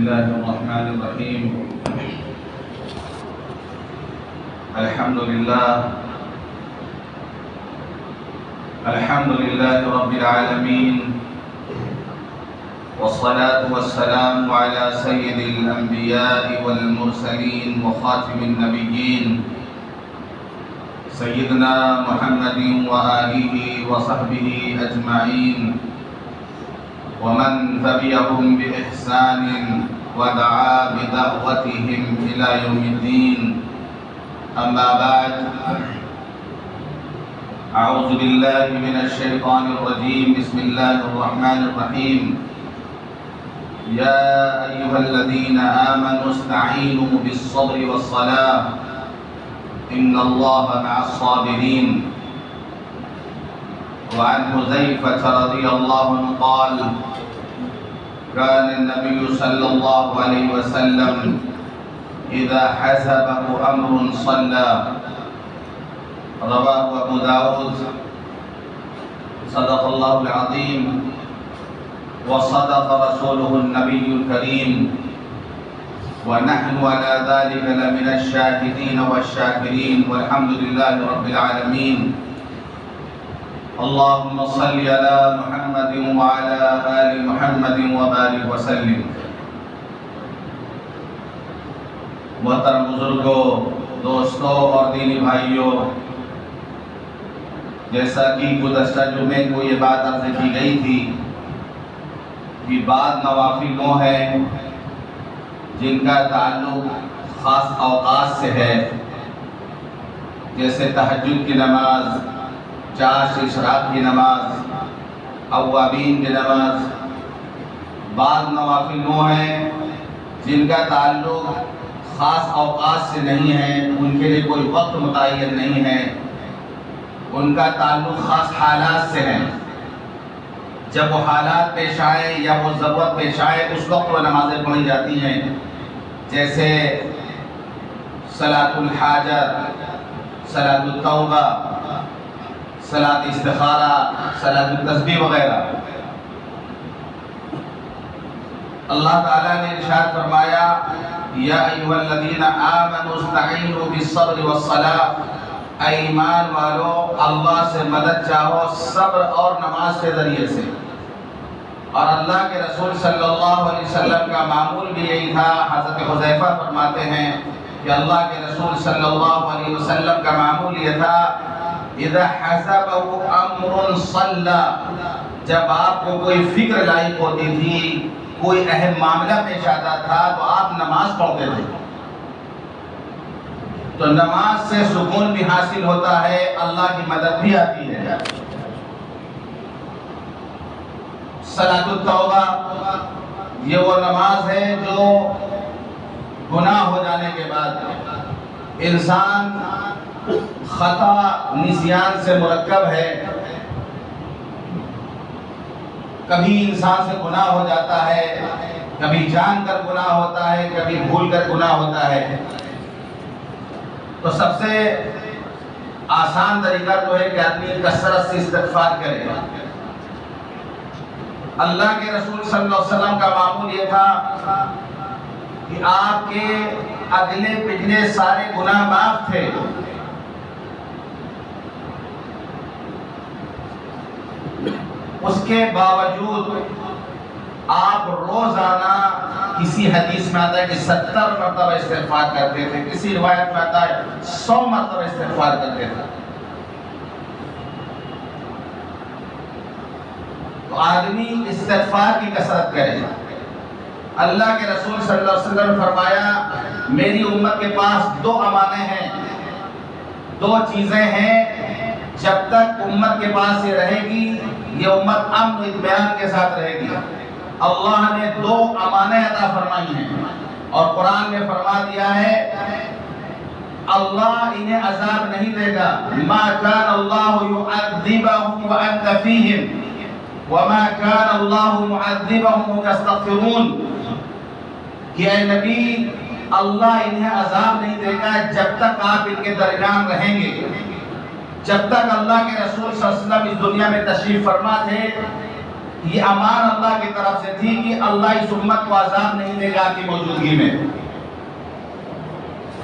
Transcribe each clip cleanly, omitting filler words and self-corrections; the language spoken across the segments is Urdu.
الله الرحمن الرحيم. الحمد لله رب العالمين، والصلاة والسلام على سيد الأنبياء والمرسلين وخاتم النبيين سيدنا محمد وآله وصحبه أجمعين، ومن تبعهم بإحسان ودعا بدعوتهم إلى يوم الدين. أما بعد، أعوذ بالله من الشيطان الرجيم. بسم الله الرحمن الرحيم. يا أيها الذين آمنوا استعينوا بالصبر والصلاة إن الله مع الصابرين. وعن حذيفة رضي الله عنه قال: كان النبي صلى الله عليه وسلم إذا حزبه أمر صلى. رواه أبو داود. صدق الله العظيم وصدق رسوله النبي الكريم، ونحن على ذلك لمن الشاهدين والشاكرين، والحمد لله رب العالمين. اللهم صل على محمد وعلى آل محمد وبارك وسلم. محترم بزرگوں، دوستوں اور دینی بھائیوں، جیسا کہ گزشتہ جمعے کو یہ بات عرض کی گئی تھی کہ بعض نوافل وہ ہیں جن کا تعلق خاص اوقات سے ہے، جیسے تہجد کی نماز، چاشت اشراق کی نماز، اوابین کی نماز. بعض نوافل وہ ہیں جن کا تعلق خاص اوقات سے نہیں ہے، ان کے لیے کوئی وقت متعین نہیں ہے، ان کا تعلق خاص حالات سے ہے. جب وہ حالات پیش آئے یا وہ ضرورت پیش آئے اس وقت وہ نمازیں پڑھی جاتی ہیں، جیسے صلاۃ الحاجت، صلاۃ التوبہ، صلاۃ استخارہ، صلاۃ التسبیح وغیرہ. اللہ تعالیٰ نے ارشاد فرمایا: یا ایھا الذین آمنوا استعینوا بالصبر والصلاۃ. اے ایمان والو، اللہ سے مدد چاہو صبر اور نماز کے ذریعے سے. اور اللہ کے رسول صلی اللہ علیہ وسلم کا معمول بھی یہی تھا. حضرت حذیفہ فرماتے ہیں کہ اللہ کے رسول صلی اللہ علیہ وسلم کا معمول یہ تھا: اذا حزبه امر صلى. جب آپ کو کوئی فکر لاحق ہوتی تھی، کوئی اہم معاملہ پیش آتا تھا تو آپ نماز پڑھتے تھے. تو نماز سے سکون بھی حاصل ہوتا ہے، اللہ کی مدد بھی آتی ہے. صلاۃ التوبہ یہ وہ نماز ہے جو گناہ ہو جانے کے بعد انسان خطا نسیان سے مرکب ہے. کبھی انسان سے گناہ ہو جاتا ہے، کبھی جان کر گناہ ہوتا ہے، کبھی بھول کر گناہ ہوتا ہے. تو سب سے آسان طریقہ تو ہے کہ آدمی کثرت سے استغفار کرے. اللہ کے رسول صلی اللہ علیہ وسلم کا معمول یہ تھا کہ آپ کے اگلے پچھلے سارے گناہ معاف تھے. اس کے باوجود آپ روزانہ، کسی حدیث میں آتا ہے کہ 70 مرتبہ استغفار کرتے تھے، کسی روایت میں آتا ہے 100 مرتبہ استغفار کرتے تھے. تو آدمی استغفار کی کثرت کرے. اللہ کے رسول صلی اللہ علیہ وسلم نے فرمایا: میری امت کے پاس 2 امانیں ہیں، 2 چیزیں ہیں. جب تک امت کے پاس یہ رہے گی، یہ امت امن و اطمینان کے ساتھ رہے گی. اللہ نے 2 امانیں عطا فرمائی ہیں اور قرآن میں فرما دیا ہے اللہ انہیں عذاب نہیں دے گا. ما کان اللہ یعذبہم وانت فیہم وما کان اللہ معذبہم وهم یستغفرون. کہ اے نبی، اللہ انہیں عذاب نہیں دے گا جب تک آپ ان کے درمیان رہیں گے. جب تک اللہ کے رسول صلی اللہ علیہ وسلم اس دنیا میں تشریف فرما تھے، یہ امان اللہ کی طرف سے تھی کہ اللہ اس امت کو عذاب نہیں دے گا آپ کی موجودگی میں.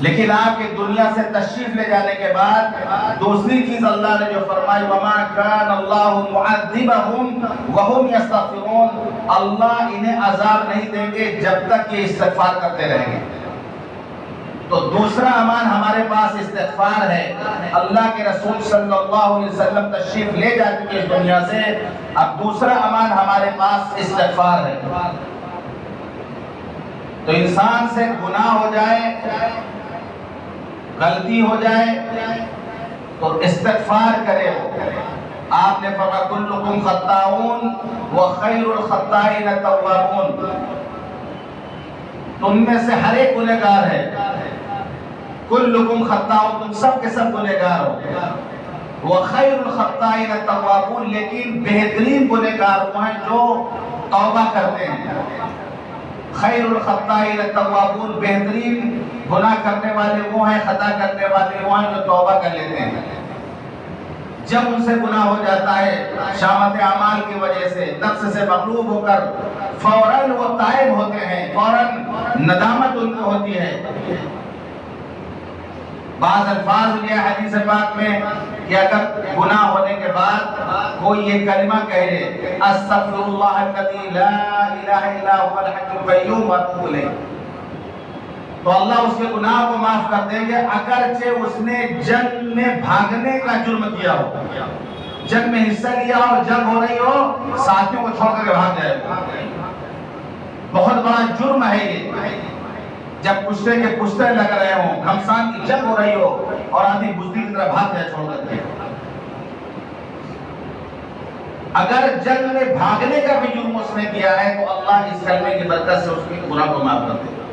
لیکن آپ کے دنیا سے تشریف لے جانے کے بعد دوسری چیز اللہ نے جو فرمائی وَمَا كَانَ اللَّهُ مُعَذِّبَهُمْ وَهُمْ يَسْتَغْفِرُونَ، اللہ انہیں عذاب نہیں دیں گے جب تک یہ استغفار کرتے رہیں گے. تو دوسرا امان ہمارے پاس استغفار ہے. اللہ کے رسول صلی اللہ علیہ وسلم تشریف لے جا چکے اس دنیا سے، اب دوسرا امان ہمارے پاس استغفار ہے. تو انسان سے گناہ ہو جائے، غلطی ہو جائے تو استغفار کرے. آپ نے فرمایا کلکم خطاؤن وخیر الخطائین التوابون، تم میں سے ہر ایک گنہگار ہے. کلکم خطاؤن، تم سب کے سب گنہگار ہو. وخیر الخطائین التوابون، لیکن بہترین گنہگار وہ ہیں جو توبہ کرتے ہیں. خیر الخطائین التوابون، بہترین گناہ کرنے والے وہ ہیں، خطا کرنے والے وہ ہیں جو توبہ کر لیتے ہیں. جب ان سے گناہ ہو جاتا ہے شامت اعمال کی وجہ سے، نفس سے مغلوب ہو کر فوراً وہ تائب ہوتے ہیں، فوراً ندامت ان کو ہوتی ہے. بعض الفاظ یہ حدیث پاک میں کہ اگر گناہ ہونے کے بعد کوئی یہ کلمہ کہہ لے استغفر اللہ الذی لا الہ الا هو الحی القیوم واتوب الیہ، تو اللہ اس کے گناہ کو معاف کر دیں گے، اگرچہ اس نے جنگ میں بھاگنے کا جرم کیا ہو، جنگ میں حصہ لیا اور جنگ ہو رہی ہو ساتھیوں کو چھوڑ کر بھاگ جائے. بہت بڑا جرم ہے یہ. جب پشتے کے پشتے لگ رہے ہوں، گھمسان کی جنگ ہو رہی ہو اور آدمی بزدل کی طرح بھاگ جائے چھوڑ کر کے. اگر جنگ میں بھاگنے کا بھی جرم اس نے کیا ہے تو اللہ اس کلمے کی برکت سے اس کے گناہ کو معاف کر دے گا.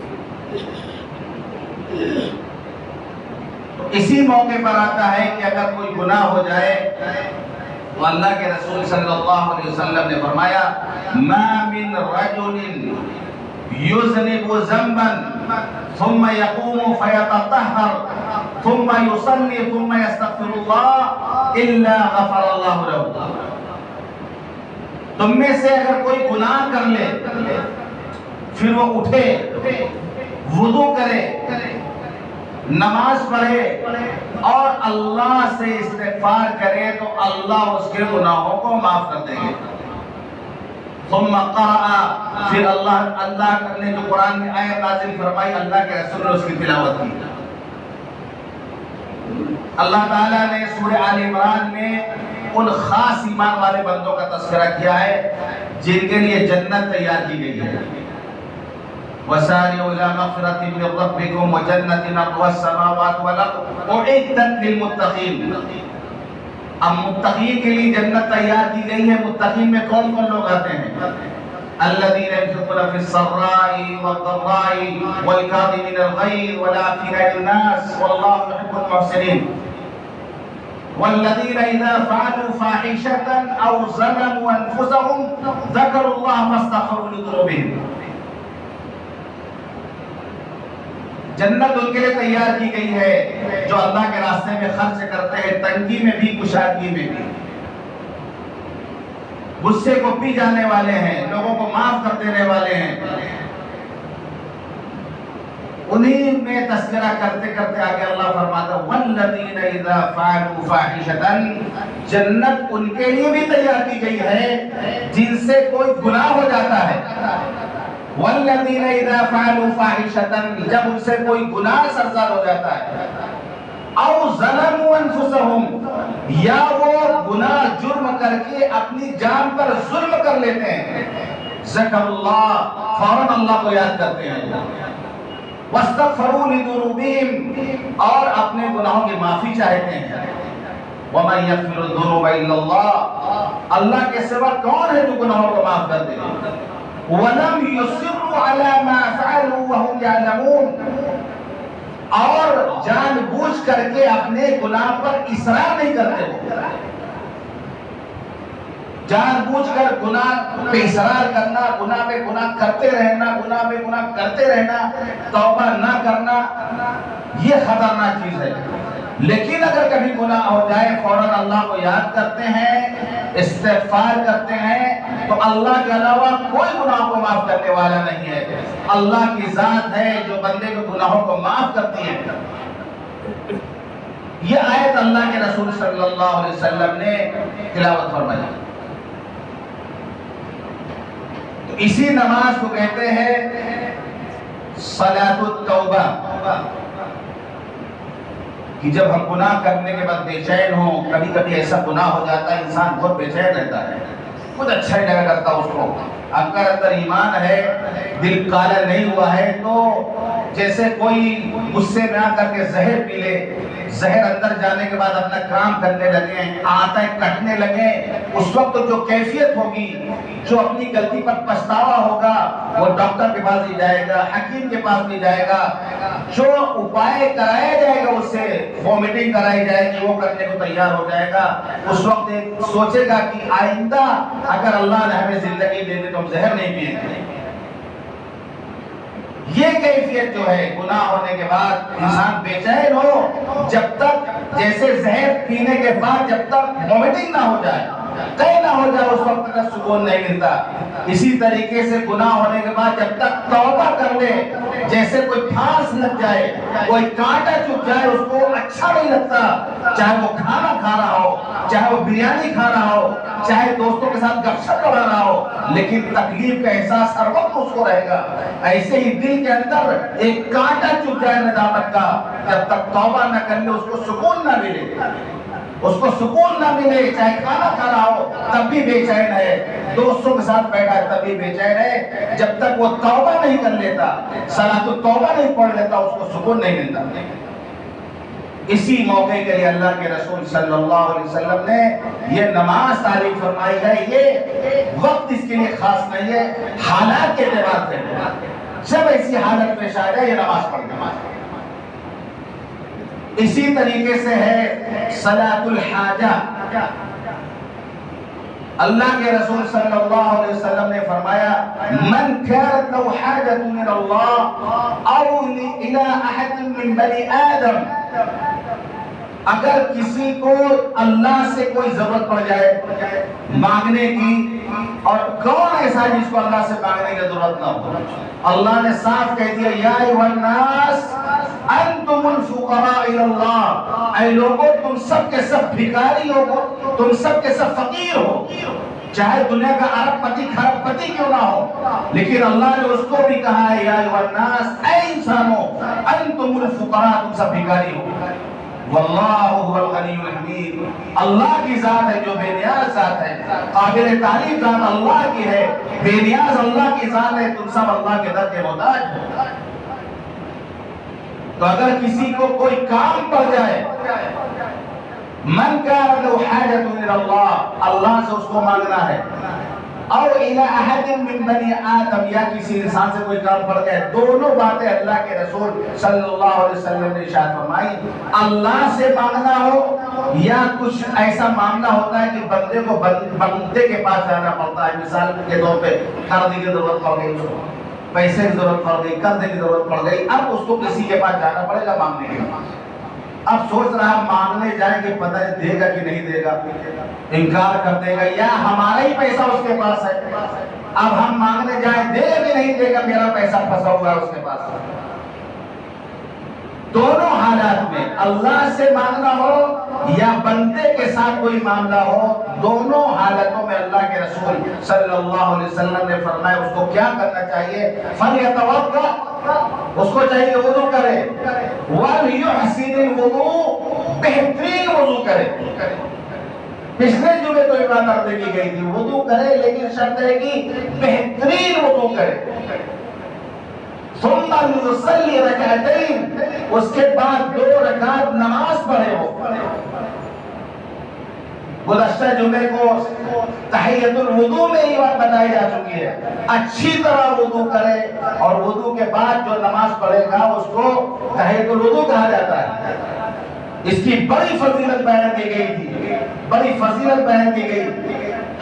تو اسی موقع پر آتا ہے کہ اگر کوئی گناہ ہو جائے تو اللہ کے رسول صلی اللہ علیہ وسلم نے فرمایا ما من رجل يذنب ذنبا ثم يقوم فيتطهر ثم يصلي ثم يستغفر الله الا غفر الله له. تم میں سے اگر کوئی گناہ کر لے پھر وہ اٹھے، وضو کرے، نماز پڑھے اور اللہ سے استغفار کرے تو اللہ اس کے گناہوں کو معاف کر دیں گے. ثم قرأ، پھر اللہ نے جو قرآن میں آیت نازل فرمائی اللہ کے رسول نے اس کی تلاوت کی. اللہ تعالیٰ نے سورہ آل عمران میں ان خاص ایمان والے بندوں کا تذکرہ کیا ہے جن کے لیے جنت تیار کی گئی ہے. وَسَارِعُوا إِلَىٰ مَغْفِرَةٍ مِّن رَّبِّكُمْ وَجَنَّةٍ عَرْضُهَا السَّمَاوَاتُ وَالْأَرْضُ أُعِدَّتْ لِلْمُتَّقِينَ. اب متقین کے لیے جنت تیار کی گئی ہے. متقین میں کون کون لوگ آتے ہیں؟ الَّذِينَ يُنفِقُونَ فِي السَّرَّاءِ وَالضَّرَّاءِ وَالْكَاظِمِينَ الْغَيْظَ وَالْعَافِينَ عَنِ النَّاسِ وَاللَّهُ يُحِبُّ الْمُحْسِنِينَ. وَالَّذِينَ إِذَا فَعَلُوا فَاحِشَةً أَوْ ظَلَمُوا أَنفُسَهُمْ ذَكَرُوا اللَّهَ فَاسْتَغْفَرُوا لِذُنُوبِهِمْ. جنت ان کے لیے تیار کی گئی ہے جو اللہ کے راستے میں خرچ کرتے ہیں، تنگی میں بھی کشادگی میں بھی، غصے کو پی جانے والے ہیں، لوگوں کو معاف کر دینے والے ہیں. انہی میں تذکرہ کرتے کرتے آگے اللہ فرماتا والذین اذا فعلوا فاحشۃ، جنت ان کے لیے بھی تیار کی گئی ہے جن سے کوئی گناہ ہو جاتا ہے. والذین اذا فعلوا فاحشۃ، جب ان سے کوئی گناہ سرزد ہو جاتا ہے. او ظلموا انفسهم، یا وہ گناہ جرم کر کے اپنی جان پر ظلم کر لیتے ہیں. ذکر اللہ، فوراً اللہ کو یاد کرتے ہیں. واستغفروا لذنوبهم، اور اپنے گناہوں کی معافی چاہتے ہیں. ومن یغفر الذنوب الا اللہ، اللہ کے سوا کون ہے جو گناہوں کو معاف کر دے. وَلَمْ يُصِرُّوا عَلَى مَا فَعَلُوا وَهُمْ يَعْلَمُونَ، اور جان بوجھ کر کے اپنے گناہ پر اصرار نہیں کرتے. جان بوجھ کر گناہ پہ اصرار کرنا، گناہ پہ گناہ کرتے رہنا، گناہ پہ گناہ کرتے رہنا، توبہ نہ کرنا، یہ خطرناک چیز ہے. لیکن اگر کبھی گناہ ہو جائے فوراً اللہ کو یاد کرتے ہیں استغفار کرتے ہیں تو اللہ کے علاوہ کوئی گناہ کو معاف کرنے والا نہیں ہے. اللہ کی ذات ہے جو بندے کے گناہوں کو معاف کرتی ہے. یہ آیت اللہ کے رسول صلی اللہ علیہ وسلم نے تلاوت فرمائی. تو اسی نماز کو کہتے ہیں صلاۃ التوبہ، کہ جب ہم گناہ کرنے کے بعد بے چین ہوں. کبھی کبھی ایسا گناہ ہو جاتا ہے انسان بہت بے چین رہتا ہے، کچھ اچھا ہی لگا کرتا اس کو. اگر اندر ایمان ہے، دل کالا نہیں ہوا ہے، تو جیسے کوئی غصے میں آ کر کے زہر پی لے، زہر اندر جانے کے بعد اپنا کام کرنے لگے، آنتیں کٹنے لگے، اس وقت جو کیفیت ہوگی، جو اپنی غلطی پر پچھتاوا ہوگا، وہ ڈاکٹر کے پاس نہیں جائے گا، حکیم کے پاس نہیں جائے گا. جو اپائے کرایا جائے گا اس سے وومیٹنگ کرائی جائے گی، وہ کرنے کو تیار ہو جائے گا. اس وقت سوچے گا کہ آئندہ اگر اللہ نے ہمیں زندگی دے دی تو ہم زہر نہیں پیئیں گے. یہ کیفیت جو ہے گناہ ہونے کے بعد انسان بے چین ہو، جب تک جیسے زہر پینے کے بعد جب تک وومیٹنگ نہ ہو جائے، کہیں نہ ہو جائے، اس وقت تک سکون نہیں ملتا. اسی طریقے سے گناہ ہونے کے بعد جب تک توبہ کر لے، جیسے کوئی پھانس لگ جائے، کوئی کانٹا چپ جائے، اس کو اچھا نہیں لگتا. چاہے وہ کھانا کھا رہا ہو، چاہے وہ بریانی کھا رہا ہو، چاہے دوستوں کے ساتھ گپ شپ لڑا رہا ہو، لیکن تکلیف کا احساس ہر وقت اس کو رہے گا. ایسے ہی دل کے اندر ایک کانٹا چپ جائے ندامت کا، جب تک توبہ نہ کر لے اس کو سکون نہ ملے، اس کو سکون نہ ملے. چاہے کھانا کھا رہا ہو تب بھی بے چین ہے، دوستوں کے ساتھ بیٹھا ہے تب بھی بے چین ہے. جب تک وہ توبہ نہیں کر لیتا، صلاۃ التوبہ نہیں پڑھ لیتا، اس کو سکون نہیں ملتا. اسی موقع کے لیے اللہ کے رسول صلی اللہ علیہ وسلم نے یہ نماز تعلیم فرمائی ہے. یہ وقت اس کے لیے خاص نہیں ہے، حالات کے اعتبار سے جب ایسی حالت پیش آ جائے یہ نماز پڑھنا. اسی طریقے سے ہے صلاۃ الحاجہ. اللہ کے رسول صلی اللہ علیہ وسلم نے فرمایا من كانت له حاجة من الله او الى احد من بني آدم، اگر کسی کو اللہ سے کوئی ضرورت پڑ جائے مانگنے کی، اور کون ایسا جس کو اللہ سے مانگنے کی ضرورت نہ ہو؟ اللہ نے صاف کہہ دیا یا ایھا الناس انتم الفقراء الی اللہ، اے لوگوں تم سب کے سب بھکاری ہو، تم سب کے سب فقیر ہو. چاہے دنیا کا ارب پتی کھرب پتی کیوں نہ ہو، لیکن اللہ نے اس کو بھی کہا ہے یا ایھا الناس، اے انسانوں انتم الفقراء، تم سب بھکاری ہو. واللہ هو الغنی الحمید، اللہ کی ذات ہے جو بے نیاز ذات ہے، قابل تعریف ذات اللہ کی ہے، بے نیاز اللہ کی ذات ہے. تم سب اللہ کے در کے محتاج ہو. تو اگر کسی کو کوئی کام پڑ جائے، من كان له حاجة إلى اللہ، اللہ سے اس کو مانگنا ہے، او الى احد من بني آدم، یا کسی انسان سے کوئی کام پڑ گئے. دونوں باتیں اللہ کے رسول صلی اللہ علیہ وسلم نے ارشاد فرمائی. اللہ سے مانگنا ہو یا کچھ ایسا معاملہ ہوتا ہے کہ بندے کو بندے کے پاس جانا پڑتا ہے، مثال کے طور پہ قرض کی ضرورت پڑ گئی، پیسے کی ضرورت پڑ گئی، قرض کی ضرورت پڑ گئی، اب اس کو کسی کے پاس جانا پڑے گا مانگنے کے لیے. اب سوچ رہا مانگنے جائیں گے پتہ نہیں دے گا کہ نہیں دے گا، انکار کر دے گا، یا ہمارا ہی پیسہ اس کے پاس ہے، اب ہم مانگنے جائیں دے گا کہ نہیں دے گا، میرا پیسہ پھنسا ہوا ہے اس کے پاس. دونوں حالات میں اللہ سے مانگنا ہو یا بندے کے ساتھ کوئی معاملہ ہو، دونوں حالتوں میں اللہ کے رسول صلی اللہ علیہ وسلم نے فرمایا اس کو کیا کرنا چاہیے. فَلْيَتَوَضَّأْ، اس کو چاہیے وضو کرے، وَلْيُحْسِنِ الْوُضُوء، بہترین وضو کرے. پچھلے جمعے تو یہ بات عرض کی گئی تھی، وضو کرے لیکن شرط ہے کہ بہترین وضو کرے. ثم يصلي ركعتين، اس کے بعد 2 رکعت نماز پڑھے ہو. گزشتہ جمعے کو تحیۃ الوضو میں یہ بات بتائی جا چکی ہے. اچھی طرح وضو کرے اور وضو کے بعد جو نماز پڑھے گا اس کو تحیۃ الوضو کہا جاتا ہے. اس کی بڑی فضیلت بیان کی گئی تھی، بڑی فضیلت بیان کی گئی.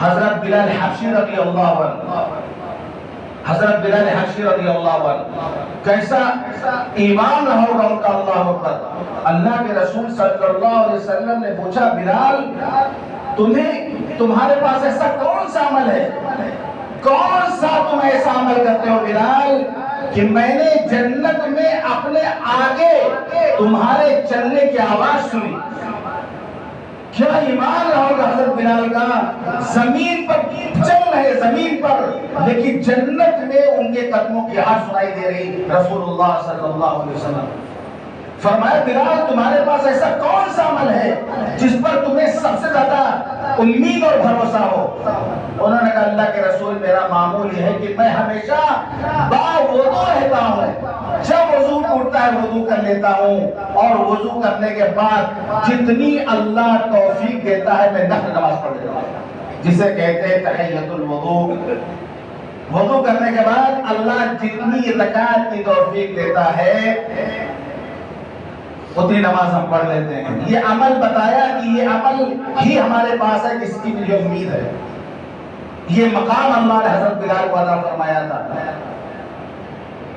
حضرت بلال حبشی رضی اللہ عنہ، حضرت بلال حبشی رضی اللہ عنہ، کیسا ایمان رہا ہوگا ان کا اللہ اکبر. اللہ کے رسول صلی اللہ علیہ وسلم نے پوچھا بلال تمہارے پاس ایسا کون سا عمل ہے، کون سا تم ایسا عمل کرتے ہو بلال کہ میں نے جنت میں اپنے آگے تمہارے چلنے کی آواز سنی؟ کیا ایمان ہوگا حضرت بلال کا، زمین پر چل رہے زمین پر، لیکن جنت میں ان کے قدموں کی آواز سنائی دے رہی۔ رسول اللہ صلی اللہ علیہ وسلم فرمایا بلال تمہارے پاس ایسا کون سا عمل ہے جس پر تمہیں سب سے زیادہ امید اور بھروسہ ہو؟ انہوں نے کہا اللہ کے رسول میرا معمول یہ ہے کہ میں ہمیشہ باوضو رہتا ہوں، جب وضو ٹوٹتا ہے وضو کر لیتا ہوں، اور وضو کرنے کے بعد جتنی اللہ توفیق دیتا ہے میں نفل نماز پڑھ لیتا ہوں، جسے کہتے ہیں تحیۃ الوضو۔ وضو کرنے کے بعد اللہ جتنی رکعت کی توفیق دیتا ہے اتنی نماز ہم پڑھ لیتے ہیں۔ یہ عمل بتایا کہ یہ عمل ہی ہمارے پاس ہے جس کی مجھے امید ہے۔ یہ مقام اللہ نے حضرت بلال کو عطا فرمایا تھا۔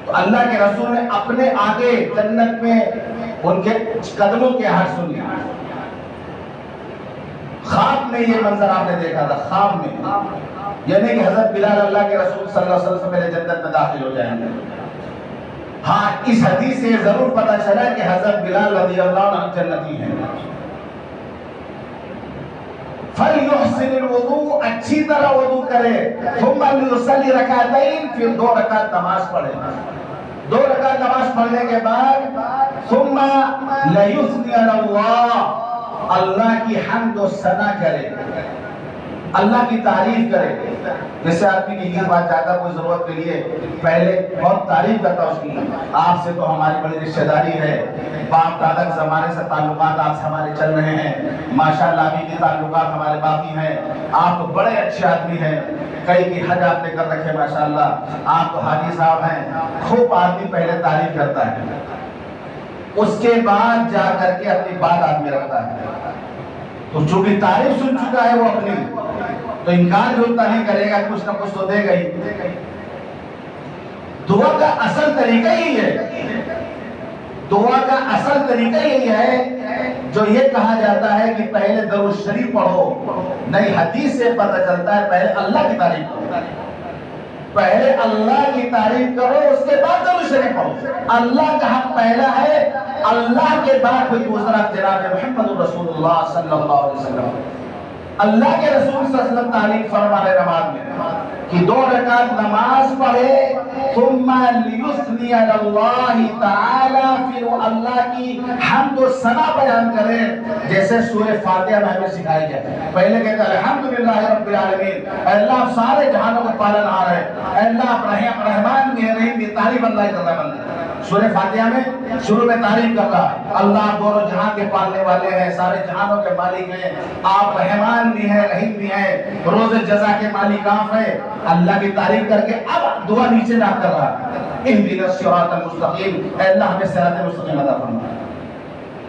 تو اللہ کے رسول نے اپنے آگے جنت میں ان کے قدموں کے آواز سنی۔ خواب میں یہ منظر آپ نے دیکھا تھا، خواب میں، یعنی کہ حضرت بلال اللہ کے رسول صلی اللہ علیہ وسلم سے پہلے جنت میں داخل ہو جائیں گے۔ ہاں اس حدیث سے ضرور پتا چلا کہ حضرت بلال رضی اللہ عنہ جنتی ہیں۔ فَلْيُحْسِنِ الْوُضُوء، اچھی طرح وضو کرے، ثُمَّ لِيُصَلِّ رَكَعَتَيْن، پھر 2 رکعت نماز پڑھے۔ 2 رکعت نماز پڑھنے کے بعد ثُمَّ لَيُثْنِيَ عَلَى اللَّهِ، اللہ کی حمد و ثنا کرے، اللہ کی تعریف کرے۔ جیسے آدمی کی یہ بات چاہتا کوئی ضرورت کے لیے پہلے بہت تعریف کرتا اس کی، آپ سے تو ہماری بڑی رشتہ داری ہے، باپ دادا کے زمانے سے تعلقات آپ سے ہمارے چل رہے ہیں، ماشاءاللہ ابھی بھی تعلقات ہمارے باقی ہیں، آپ تو بڑے اچھے آدمی ہیں، کئی کی حج آپ نے کر رکھے ماشاءاللہ، آپ تو حاجی صاحب ہیں، خوب آدمی پہلے تعریف کرتا ہے، اس کے بعد جا کر کے اپنی بات آدمی رکھتا ہے۔ تو چونکہ تعریف سن چکا ہے وہ اپنی، تو انکار بھی اتنا نہیں کرے گا، کچھ نہ کچھ تو دے گا ہی۔ دعا کا اصل طریقہ یہی ہے، دعا کا اصل طریقہ یہی ہے جو یہ کہا جاتا ہے کہ پہلے درود شریف پڑھو، نہیں حدیث سے پتہ چلتا ہے پہلے اللہ کی تعریف کرو، پہلے اللہ کی تعریف کرو اس کے بعد درود شریف پڑھو۔ اللہ کا حق پہلا ہے، اللہ کے بعد کوئی دوسرا جناب محمد رسول اللہ صلی اللہ علیہ وسلم۔ اللہ کے رسول صلی اللہ علیہ وسلم تعریف فرما رہے نماز میں کہ 2 رکعت نماز پڑھے، ثم لیثنی علی اللہ تعالی، پھر وہ اللہ کی حمد و ثنا بیان کرے، جیسے سورہ فاتحہ میں ہمیں سکھائی جائے۔ پہلے کہتا ہے الحمدللہ رب العالمین، اے اللہ آپ سارے جہانوں کو پالن ہار ہے، اے اللہ آپ رحمان بھی ہے، رحیم بھی، تعریف اللہ کی کرنا بند ہے۔ سورہ فاتحہ میں شروع میں تعریف کر رہا، اللہ دونوں جہاں کے پالنے والے ہیں، سارے جہانوں کے مالک ہیں، آپ رحمان بھی ہیں، رحیم بھی ہیں، روز جزا کے مالک آپ ہیں، اللہ کی تعریف کر کے اب دعا نیچے نہ کر رہا، اہدنا الصراط المستقیم، اے اللہ ہمیں صراط مستقیم عطا فرما۔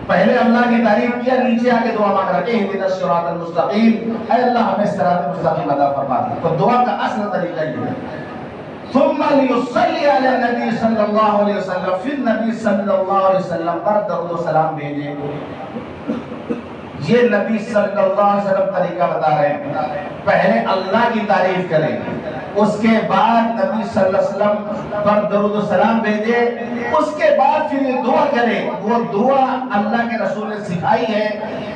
پہلے اللہ کی تعریف کیا، نیچے آ کے دعا مانگ رہا کہ اہدنا الصراط المستقیم، اے اللہ ہمیں صراط مستقیم عطا فرما۔ تو دعا کا اصل طریقہ یہ ہے۔ ثم لیصلی علی النبی صلی اللہ علیہ وسلم، پھر نبی صلی اللہ علیہ وسلم پر درود و سلام بھیجے۔ یہ نبی صلی اللہ علیہ وسلم طریقہ بتا رہے ہیں، پہلے اللہ کی تعریف کریں، اس کے بعد نبی صلی اللہ علیہ وسلم پر درود و سلام بھیجے، اس کے بعد پھر یہ دعا کریں، وہ دعا اللہ کے رسول نے سکھائی ہے۔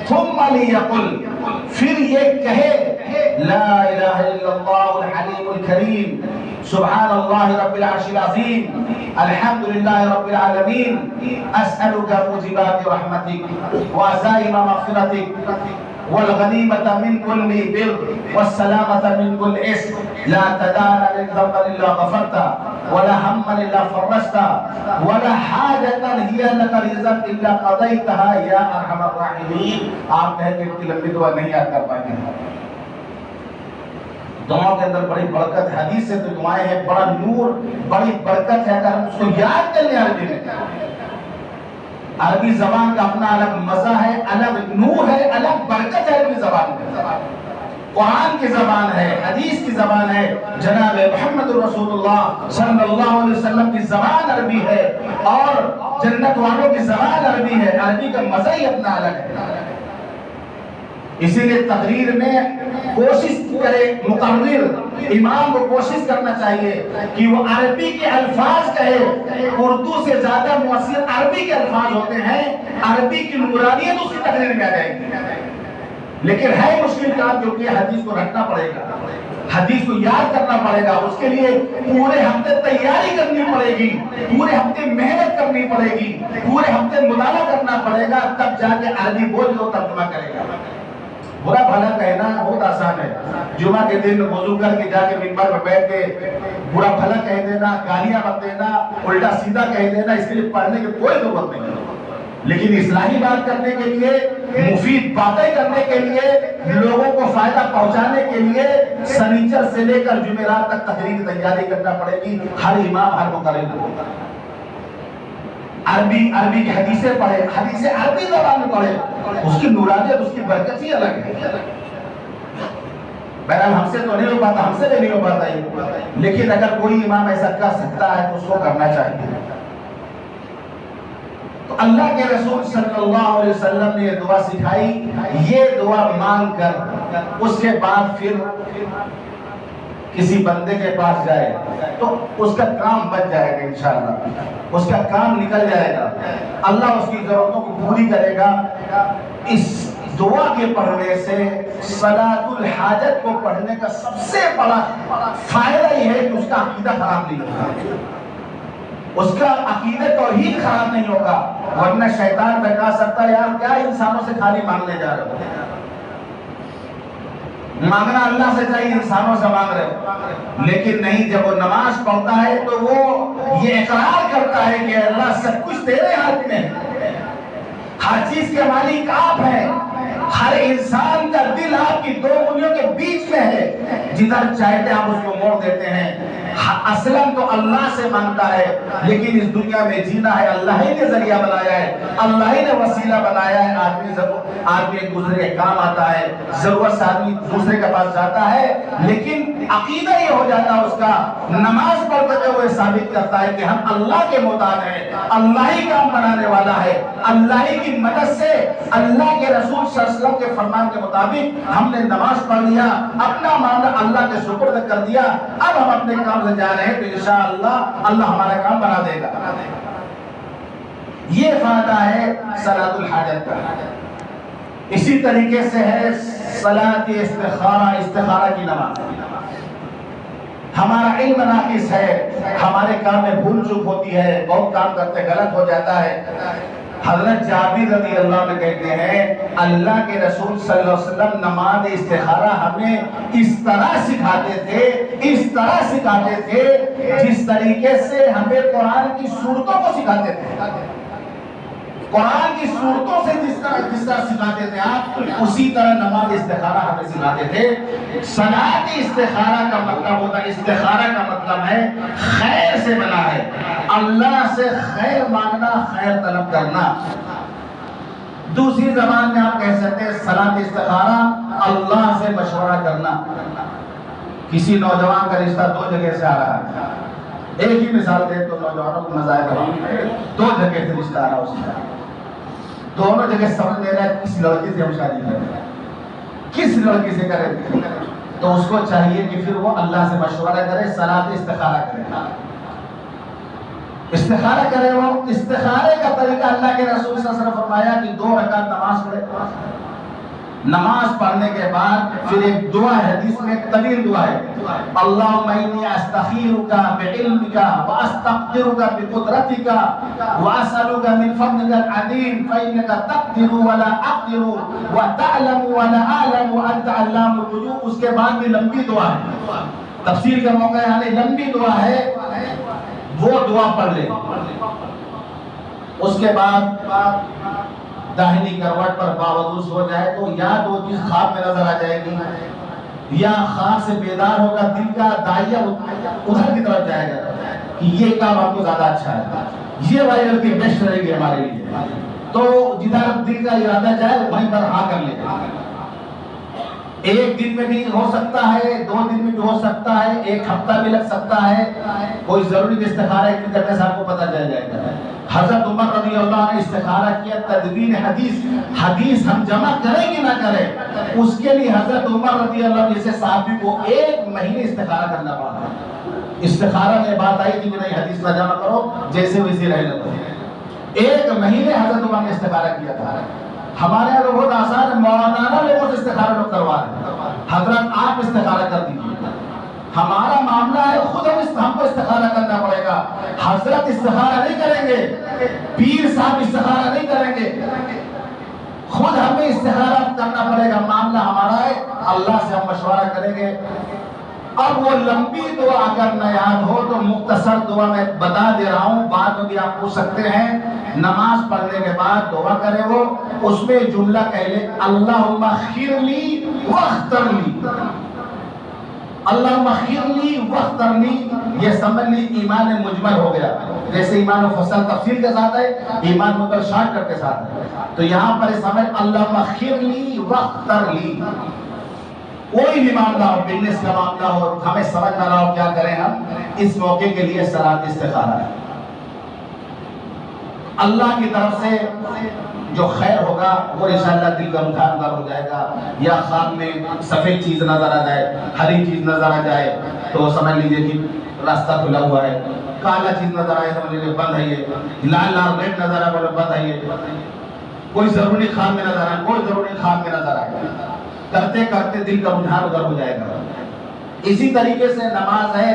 ثم لیقل، پھر یہ کہے لا الہ الا اللہ الحلیم الکریم، سبحان اللہ رب العرش العظیم، الحمدللہ رب العالمین، اسألک موجبات رحمتک وعزائم مغفرتک والغنیمة من كل بر والسلامة من كل اسم، لا تدانا للذنب الا غفرتا ولا ہما الا فرجتا ولا حاجة هي لك رضا الا قضيتها یا ارحم الراحمین۔ آپ کہیں کہ اتنی لمبی دعا نہیں یاد کر پائیں گے، دعاؤں کے اندر بڑی برکت ہے، حدیث سے تو دعائیں ہیں، بڑا نور، بڑی برکت ہے، اگر ہم اس کو یاد کر لیں عربی میں۔ عربی زبان کا اپنا الگ مزہ ہے، الگ نور ہے، الگ برکت ہے عربی زبان میں۔ قرآن کی زبان ہے، حدیث کی زبان ہے، جناب محمد رسول اللہ صلی اللہ علیہ وسلم کی زبان عربی ہے، اور جنت والوں کی زبان عربی ہے، عربی کا مزہ ہی اپنا الگ ہے۔ اسی لیے تقریر میں کوشش کرے، مقرر امام کو کوشش کرنا چاہیے کہ وہ عربی کے الفاظ کہے۔ اردو سے زیادہ مؤثر عربی کے الفاظ ہوتے ہیں، عربی کی نورانیت اس کی تقریر میں آ جائے گی۔ لیکن ہے مشکل کام، کیونکہ حدیث کو رکھنا پڑے گا، حدیث کو یاد کرنا پڑے گا، اس کے لیے پورے ہفتے تیاری کرنی پڑے گی، پورے ہفتے محنت کرنی پڑے گی، پورے ہفتے مطالعہ کرنا پڑے گا، تب جا کے عربی بول دو ترجمہ کرے گا۔ برا بھلا کہنا بہت آسان ہے، جمعہ کے دن وضو کر کے جا کے منبر پر بیٹھ کے برا بھلا کہہ دینا، گالیاں مت دینا، الٹا سیدھا کہہ دینا، اس کے لیے پڑھنے کی کوئی ضرورت نہیں ہے۔ لیکن اصلاحی بات کرنے کے لیے، مفید باتیں کرنے کے لیے، لوگوں کو فائدہ پہنچانے کے لیے سنیچر سے لے کر جمعرات تک تقریر کی تیاری کرنا پڑے گی۔ ہر امام، ہر مقرر کو عربی کی حدیثیں پڑھے، حدیثیں عربی زبان میں پڑھے، اس کی نورانیت، اس کی برکت ہی الگ ہے۔ بہرحال ہم سے تو نہیں ہو پاتا، ہم سے بھی نہیں ہو پاتا یہ، لیکن اگر کوئی امام ایسا کر سکتا ہے تو اس کو کرنا چاہیے۔ تو اللہ کے رسول صلی اللہ علیہ وسلم نے یہ دعا سکھائی، یہ دعا مانگ کر اس کے بعد پھر کسی بندے کے پاس جائے تو اس کا کام بچ جائے گا، انشاءاللہ اس کا کام نکل جائے گا، اللہ اس کی ضرورتوں کو پوری کرے گا۔ اس دعا کے پڑھنے سے صلاۃ الحاجت کو پڑھنے کا سب سے بڑا فائدہ یہ ہے کہ اس کا عقیدہ خراب نہیں ہوگا، اس کا عقیدہ توحید خراب نہیں ہوگا، ورنہ شیطان بہکا سکتا ہے، یار کیا انسانوں سے خالی مانگنے جا رہے ہو، مانگنا اللہ سے چاہیے، انسانوں سے مانگ رہے ہو۔ لیکن نہیں، جب وہ نماز پڑھتا ہے تو وہ یہ اقرار کرتا ہے کہ اللہ سب کچھ تیرے ہاتھ میں ہے، ہر چیز کے مالک آپ ہیں، ہر انسان کا دل آپ کی دو انگلیوں کے بیچ میں ہے، جدھر چاہتے آپ اس کو موڑ دیتے ہیں۔ اصلاً تو اللہ سے مانگتا ہے، لیکن اس دنیا میں جینا ہے اللہ ہی نے ذریعہ بنایا ہے، اللہ ہی نے وسیلہ بنایا ہے۔ آدمی ایک دوسرے کے کام آتا ہے، ضرورت سے آدمی دوسرے کے پاس جاتا ہے، لیکن عقیدہ یہ ہو جاتا ہے اس کا، نماز پڑھتے ہوئے ثابت کرتا ہے کہ ہم اللہ کے محتاج ہیں، اللہ ہی کام بنانے والا ہے، اللہ ہی کی مدد سے، اللہ کے رسول صلی اللہ علیہ وسلم کے فرمان کے مطابق ہم نے نماز پڑھ لیا، اپنا معاملہ اللہ کے سپرد کر دیا، اب ہم اپنے کام سے جا رہے ہیں تو انشاءاللہ اللہ ہمارا کام بنا دے گا۔ یہ فائدہ ہے صلاۃ الحاجت کا۔ اسی طریقے سے ہے صلاۃ استخارہ، استخارہ کی نماز۔ ہمارا علم ناقص ہے، ہمارے کام میں بھول چوک ہوتی ہے، بہت کام کرتے غلط ہو جاتا ہے۔ حضرت جابر رضی اللہ عنہ کہتے ہیں اللہ کے رسول صلی اللہ علیہ وسلم نماز استخارہ ہمیں اس طرح سکھاتے تھے، اس طرح سکھاتے تھے جس طریقے سے ہمیں قرآن کی سورتوں کو سکھاتے تھے، قرآن کی سورتوں سے جس طرح سکھاتے تھے آپ، اسی طرح نماز استخارہ ہمیں سکھاتے تھے۔ صلاۃ استخارہ کا مطلب ہوتا ہے، استخارہ کا مطلب ہے خیر سے بنا ہے، اللہ سے خیر مانگنا، خیر طلب کرنا۔ دوسری زبان میں آپ کہہ سکتے ہیں صلاۃ استخارہ اللہ سے مشورہ کرنا۔ کسی نوجوان کا رشتہ دو جگہ سے آ رہا ہے، ایک ہی مثال دے تو نوجوانوں کو مزہ آئے گا، دو جگہ سے رشتہ آ رہا ہے، اس کا دونوں جگہ سمجھ لے رہا ہے کس لڑکی سے ہم شادی کریں، کس لڑکی سے کریں، تو اس کو چاہیے کہ پھر وہ اللہ سے مشورہ کرے، صلاۃ استخارہ کرے، استخارہ کرے۔ وہ استخارے کا طریقہ اللہ کے رسول صلی اللہ علیہ وسلم فرمایا کہ 2 رکعت نماز پڑھے، نماز پڑھنے کے بعد پھر ایک دعا ہے، حدیث میں ایک طویل دعا ہے، اللہم انی استخیرک بعلمک واستقدرک بقدرتک واسألک من فضلک العظیم فإنک تقدر ولا اقدر وتعلم ولا اعلم وانت علام الغیوب۔ اس کے بعد بھی لمبی دعا ہے، تفسیر کا موقع ہے، یعنی لمبی دعا ہے، وہ دعا پڑھ لے۔ اس کے بعد داہنی کروٹ پر باوضو سو جائے تو یا 2 چیز خواب میں نظر آ جائے گی، یا خواب سے بیدار ہوگا، دل کا دائیا ادھر کی طرف جائے گا کہ یہ کام آپ کو زیادہ اچھا ہے، یہ وائرل کی بیسٹ رہے گی ہمارے لیے، تو جدھر دل کا ارادہ جائے وہیں پر ہاں کر لے گا۔ ایک دن میں بھی ہو سکتا ہے، 2 دن میں بھی ہو سکتا ہے، 1 ہفتہ بھی لگ سکتا ہے، کوئی ضروری نہیں استخارہ ایک دن کرنے سے آپ کو پتہ چل جائے گا۔ حضرت عمر رضی اللہ عنہ نے استخارہ کیا، تدوین حدیث ہم جمع کریں کہ نہ کریں، اس کے لیے حضرت عمر رضی اللہ عنہ جیسے صحابی کو 1 مہینے استخارہ کرنا پڑا۔ استخارہ میں بات آئی تھی کہ نہیں حدیث نہ جمع کرو، جیسے ویسے رہنے دو۔ 1 مہینے حضرت عمر نے استخارہ کیا تھا۔ ہمارے یہاں تو بہت آسان ہے، مولانا لوگوں سے استخارہ لوگ کروا رہے ہیں، حضرت آپ استخارہ کر دیجیے۔ ہمارا معاملہ ہے خود ہم کو استخارہ کرنا پڑے گا، حضرت استخارہ نہیں کریں گے، پیر صاحب استخارہ نہیں کریں گے، خود ہمیں استخارہ کرنا پڑے گا۔ معاملہ ہمارا ہے، اللہ سے ہم مشورہ کریں گے۔ اب وہ لمبی دعا اگر نہ یاد ہو تو مختصر دعا میں بتا دے رہا ہوں، بعد میں بھی آپ پوچھ سکتے ہیں۔ نماز پڑھنے کے بعد دعا کرے وہ، اس میں جملہ کہہ لے اللہم اغفر لی واختر لی، اللہم اغفر لی واختر لی۔ یہ سمجھ لی ایمان مجمل ہو گیا، جیسے ایمان مفصل تفصیل کے ساتھ ہے، ایمان مجمل شارٹ کٹ کے ساتھ ہے، تو یہاں پر سمجھ اللہم اغفر لی واختر لی۔ کوئی بھی معاملہ ہو، بزنس کا معاملہ ہو، ہمیں سمجھ نہ رہا ہو کیا کریں ہم، اس موقع کے لیے صلاۃ استخارہ ہے۔ اللہ کی طرف سے جو خیر ہوگا وہ انشاءاللہ دل کا مطالبہ ہو جائے گا، یا خواب میں سفید چیز نظر آ جائے، ہری چیز نظر آ جائے تو سمجھ لیجئے کہ راستہ کھلا ہوا ہے، کالا چیز نظر آئے سمجھ لیجئے بند ہے، یہ لال لال ریڈ نظر آئے بند ہے، یہ کوئی ضروری خواب میں نظر آئے، کوئی ضروری خواب میں نظر آئے، کرتے کرتے دل کا رجحان ادھر ہو جائے گا۔ اسی طریقے سے نماز ہے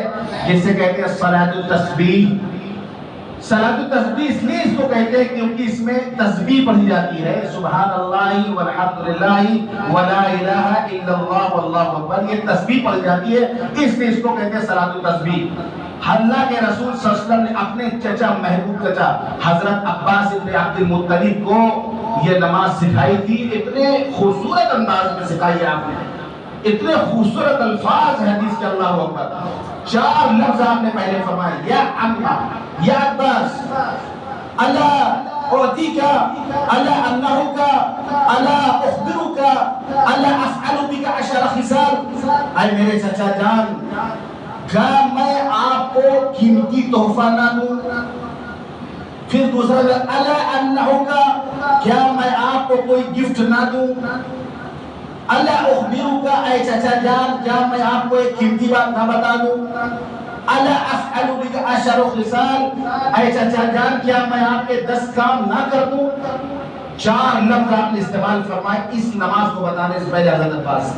جسے کہتے ہیں صلاۃ التسبیح۔ صلاۃ التسبیح اس لیے اس کو کہتے ہیں کیونکہ اس میں تسبیح پڑھی جاتی ہے، سبحان اللہ والحمدللہ ولا الہ الا اللہ واللہ اکبر، یہ تسبیح پڑھی جاتی ہے، اس لیے اس کو کہتے ہیں صلاۃ التسبیح۔ اللہ کے رسول صلی اللہ علیہ وسلم نے اپنے چچا محبوب چچا حضرت عباس بن عبد المطلب کو یہ نماز سکھائی تھی، اتنے خوبصورت انداز میں سکھائی ہے آپ نے، اتنے خوبصورت الفاظ ہیں حدیث کے، اللہ اکبر۔ 4 لفظ آپ نے پہلے فرمائے، یا عمہ، یا عباس، الا اعطیک، الا انہک، الا اخبرک، الا افعل بک 10 خصال، اے میرے چچا جان، کیا میں آپ کو قیمتی تحفہ نہ دوں؟ پھر دوسرا الا انہک، کیا میں آپ کو کوئی گفٹ نہ دوں؟ الا اخبرک، اے چچا جان، کیا میں آپ کو ایک قیمتی بات نہ بتا دوں؟ الا افعل بک 10 خصال، اے چچا جان، کیا میں آپ کے 10 کام نہ کر دوں؟ 4 لفظ آپ نے استعمال فرمائے اس نماز کو بتانے سے پہلے حضرت عباس۔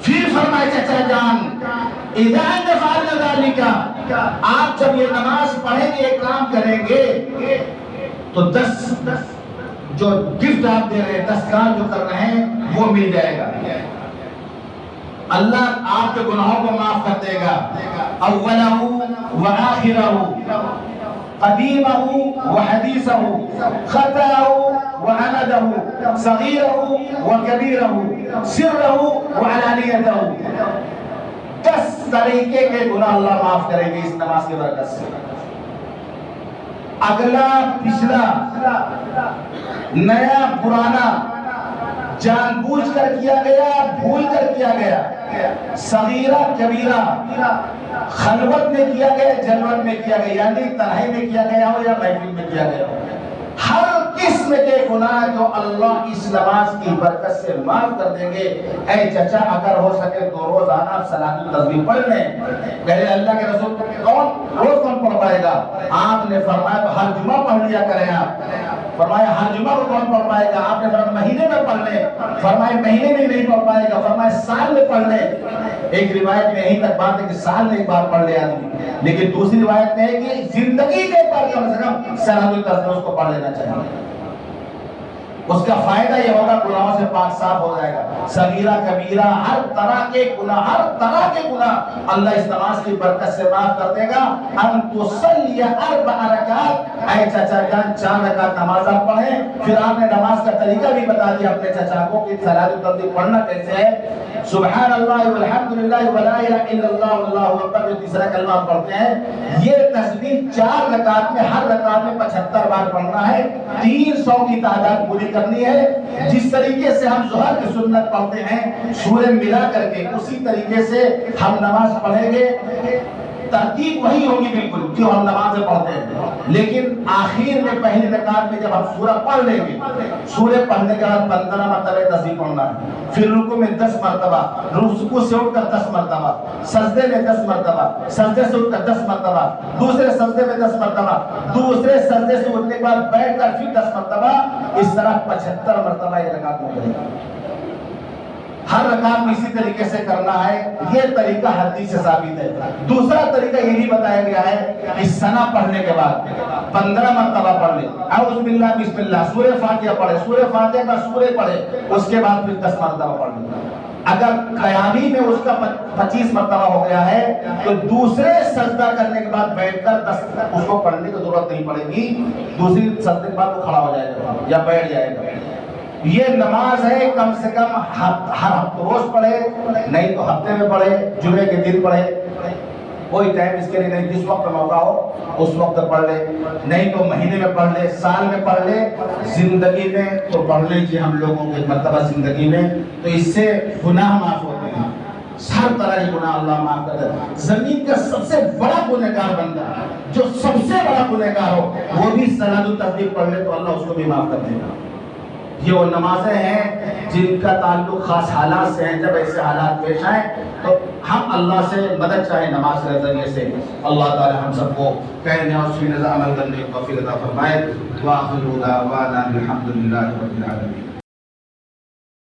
پھر فرمائے چچا جان، اذا انت فعلت ذلك، آپ جب یہ نماز پڑھیں گے، یہ کام کریں گے تو 10 جو گفٹ آپ دے رہے ہیں، 10 کام جو کر رہے ہیں وہ مل جائے گا۔ اللہ آپ کے گناہوں کو معاف کر دے گا، اولہ و آخرہ، قدیمہ و حدیثہ، خطأہ و عمدہ، صغیرہ و کبیرہ، سرہ و علانیتہ۔ 10 طریقے کے گناہ اللہ معاف کریں گے اس نماز کی برکت سے۔ اگلا پچھلا، نیا پرانا، جان بوجھ کر کیا گیا، بھول کر کیا گیا، صغیرہ کبیرہ، خلوت میں کیا گیا، جلوت میں کیا گیا، یعنی تنہائی میں کیا گیا ہو یا محفل میں کیا گیا ہو، ہر قسم کے گناہ جو اللہ اس نماز کی برکت سے معاف کر دیں گے۔ اے چچا، اگر ہو سکے تو روزانہ آپ صلاۃ التسبیح پڑھ لیں۔ پہلے اللہ کے رسول کون پڑھ پائے گا؟ آپ نے فرمایا تو ہر جمعہ پڑھ لیا کریں آپ۔ فرمایا ہر جمعہ کو کون پڑھ پائے گا؟ آپ نے فرمایا مہینے میں پڑھ لیں۔ فرمایا مہینے میں نہیں پڑھ پائے گا، فرمایا سال میں پڑھ لیں۔ ایک روایت میں یہی تک بات ہے کہ سال میں ایک بار پڑھ لے آدمی، لیکن دوسری روایت میں ہے کہ زندگی کے پر کم سے کم صلاۃ التسبیح اس کو پڑھ لینا چاہیے۔ اس کا فائدہ یہ ہوگا گناہوں سے پاک صاف ہو جائے گا، صغیرہ کبیرہ ہر طرح کے گناہ اللہ اس نماز کی برکت سے معاف کر دے گا۔ ان تصلی 4 رکعات، اے چچا جان 4 رکعت نماز آپ پڑھیں۔ پھر آپ نے نماز کا طریقہ بھی بتا دیا اپنے چچا کو کہ صلاۃ التسبیح پڑھنا کیسے ہے۔ سبحان اللہ والحمدللہ ولا الہ الا اللہ واللہ اکبر، جو تیسرا کلمہ آپ پڑھتے ہیں، یہ تسبیح 4 رکعت میں ہر رکعت میں 75 بار پڑھنا ہے۔ 300 کی تعداد پوری کرنی ہے جس طریقے سے ہم ظہر کی سنت پڑھتے ہیں سورہ ملا کر کے، اسی طریقے سے ہم نماز پڑھیں گے، ترتیب وہی ہوگی بالکل جو ہم نمازیں پڑھتے ہیں، لیکن آخر میں پہلی رکعت میں جب ہم سورہ پڑھ لیں گے، سورہ پڑھنے کے بعد 15 مرتبہ تسبیح پڑھنا ہے، پھر رکوع میں 10 مرتبہ، رکوع سے اٹھ کر 10 مرتبہ، سجدے میں 10 مرتبہ، سجدے سے اٹھ کر 10 مرتبہ، دوسرے سجدے میں 10 مرتبہ، دوسرے سجدے سے اٹھنے کے بعد بیٹھ کر پھر 10 مرتبہ، اس طرح 75 مرتبہ یہ رکعت ہو جائے گا۔ ہر رکعت میں اسی طریقے سے کرنا ہے، یہ طریقہ حدیث سے ثابت ہے۔ دوسرا طریقہ یہ بھی بتایا گیا ہے کہ ثنا پڑھنے کے بعد 15 مرتبہ پڑھ لے، اعوذ باللہ بسم اللہ، سورہ فاتحہ پڑھے، سورہ فاتحہ کا سورہ پڑھے، اس کے بعد پھر 10 مرتبہ پڑھ لے۔ اگر قیامی میں اس کا 25 مرتبہ ہو گیا ہے تو دوسرے سجدہ کرنے کے بعد بیٹھ کر 10 اس کو پڑھنے کی ضرورت نہیں پڑے گی، دوسری سجدے کے بعد وہ کھڑا ہو جائے گا یا بیٹھ جائے گا۔ یہ نماز ہے، کم سے کم ہر ہفتہ روز پڑھے، نہیں تو ہفتے میں پڑھے، جمعے کے دن پڑھے، کوئی ٹائم اس کے لیے نہیں، جس وقت موقع ہو اس وقت پڑھ لے، نہیں تو مہینے میں پڑھ لے، سال میں پڑھ لے، زندگی میں تو پڑھ لیجیے ہم لوگوں کے مرتبہ زندگی میں، تو اس سے گناہ معاف ہوتے ہیں، ہر طرح کے گناہ اللہ معاف کرتا ہے۔ زمین کا سب سے بڑا گنہگار بندہ جو سب سے بڑا گنہگار ہو وہ بھی صلاۃ التسبیح پڑھ لے تو اللہ اس کو بھی معاف کر دے گا۔ یہ وہ نمازیں ہیں جن کا تعلق خاص حالات سے ہے، جب ایسے حالات پیش آئیں تو ہم اللہ سے مدد چاہیں نماز کے ذریعے سے۔ اللہ تعالی ہم سب کو کہنے اور سننے عمل کرنے کی توفیق عطا فرمائے۔ وآخر دعوانا الحمد للہ رب العالمین۔